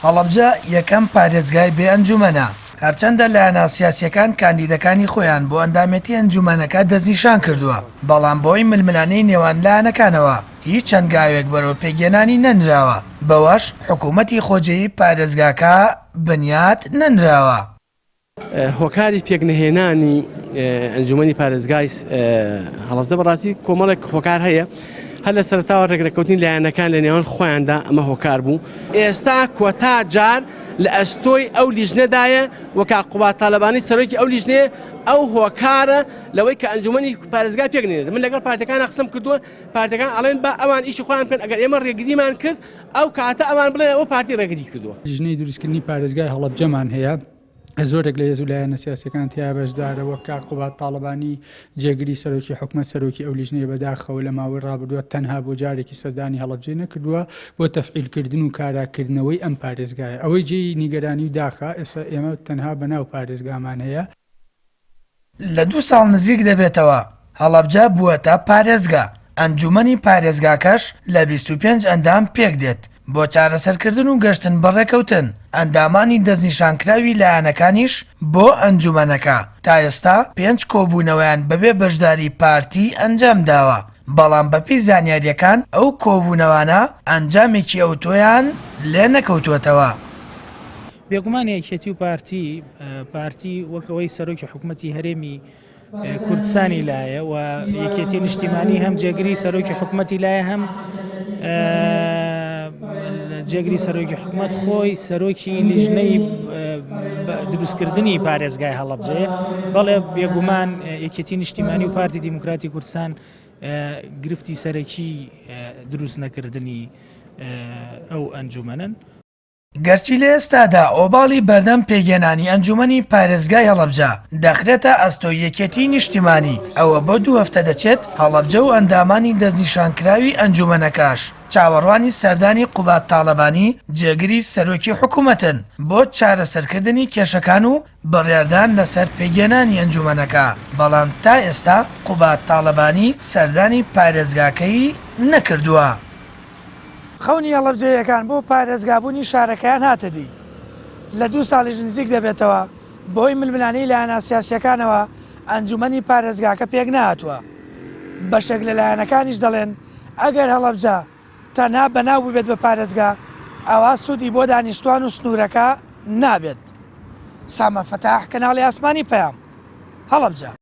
هەڵەبجە یەکەم پارێزگای بێ ئەنجومەنە، هەرچەندە لایەنە سیاسیەکان کاندیدەکانی خۆیان بۆ ئەندامەتی ئەنجومەنەکە دەستنیشان کردووە، بەڵام بۆی ململانەی نێوان لایەنەکانەوە هیچ چەندگاوێک بەرەو پێگەێنانی نەنراوە، بەوەش حکوومەتی خۆجێی پارێزگاکە بنیات نەنراوە. هۆکاری پێکنهێنانی ئەنجومەنی پارێزگای هەڵەبجە بەڕاستی کۆمەڵێک هۆکار هەیە، هەر لە سەرتاوە ڕێگرەکەوتنی لایەنەکان لە نێوان خۆیاندا ئەمە هۆکار بوو. ئێستا کۆتا جار لە ئەستۆی ئەو لیژنەدایە وەکا قوبات تالەبانی سەرۆکی ئەو لیژنەیە ئەو هۆکارە لەوەی کە ئەنجومەنی پارێزگای پێکنێنێت. من لەگەڵ پارتەکان قسەم کردووە، پارتەکان ئەڵێن بە ئەوان ئیشی خۆیان بکەن، ئەگەر ئێمە ڕێگریمان کرد ئەو کاتە ئەوان بڵێن ئەوە پارتی ڕێگری کردووە. لیژنەی دروستکردنی پارێزگای هەڵەبجەمان هەیە، زۆرێک لە هێزوو لایەنە سیاسیەکان تیا بەشدارەوە کاک قوبات تاڵەبانی جێگیری سەرۆکی حکومەت سەرۆکی ئەو لیژنەیە بەداخەوە لە ماوەی ڕابردووە تەنها بۆ جارێکی سەردانی هەڵەبجە نەکردووە بۆ تەفعیلکردن و کاراکردنەوەی ئەم پارێزگایە. ئەوەی جێی نیگەرانی و داخە ئێستا ئێمە تەنها بەناو پارێزگامان هەیە. لە 2 ساڵ نزیک دەبێتەوە هەڵەبجە بووەتە پارێزگا، ئەنجومەنی پارێزگاکەش لە 25 ئەندام پێک دێت بۆ چارەسەرکردن و گەشتن بەڕێکەوتن. ئەندامانی دەستنیشانکراوی لایەنەکانیش بۆ ئەنجومەنەکە تا ئێستا 5 کۆبوونەوەیان بەبێ بەشداری پارتی ئەنجام داوە، بەڵام بەپی زانیاریەکان ئەو کۆبوونەوانە ئەنجامێکی ئەوتۆیان لێ نەکەوتوەتەوە. بێگومان یەکێتی و پارتی وەکەوەی سەرۆکی حکوومەتی هەرێمی کوردستانی لایە و یەکێتی نیشتیمانی هەم جێگری سەرۆکی حکوومەتی لایە هەم جێگری سەرۆکی حکوومەت خۆی سەرۆکی لیژنەی دروستکردنی پارێزگای هەڵەبجەیە. بەڵێ بێگومان یەکێتی نیشتیمانی و پارتی دیموکراتی کوردستان گرفتی سەرەکی دروست نەکردنی ئەو ئەنجومەنن. گەرچی لە ئێستادا ئۆباڵی بەردەم پێگەێنانی ئەنجومەنی پارێزگای هەڵەبجە دەخرێتە ئەستۆ یەکێتی نیشتیمانی، ئەوە بۆ 2 هەفتە دەچێت هەڵەبجە و ئەندامانی دەستنیشانکراوی ئەنجومەنەکەش چاوەڕوانی سەردانی قوبات تاڵەبانی جێگری سەرۆکی حکوومەتن بۆ چارەسەرکردنی کێشەکان و بڕیاردان لەسەر پێگەێنانی ئەنجومەنەکە، بەڵام تا ئێستا قوبات تاڵەبانی سەردانی پارێزگاکەی نەکردووە. خەونی هەڵەبجەیەکان بۆ پارێزگابوونی شارەکەیان هاتەدی لە 2 ساڵیش نزیک دەبێتەوە بۆی ململانەی لایەنە سیاسیەکانەوە ئەنجومەنی پارێزگاکە پێک نهاتووە. بەشێک لە لایەنەکانیش دەڵێن ئەگەر هەڵەبجە تەنها بەناو ببێت بە پارێزگا ئەوە سوودی بۆ دانیشتوان و سنوورەکە نابێت. سامە فەتاح، کەناڵی ئاسمانی پەیام، هەڵەبجە.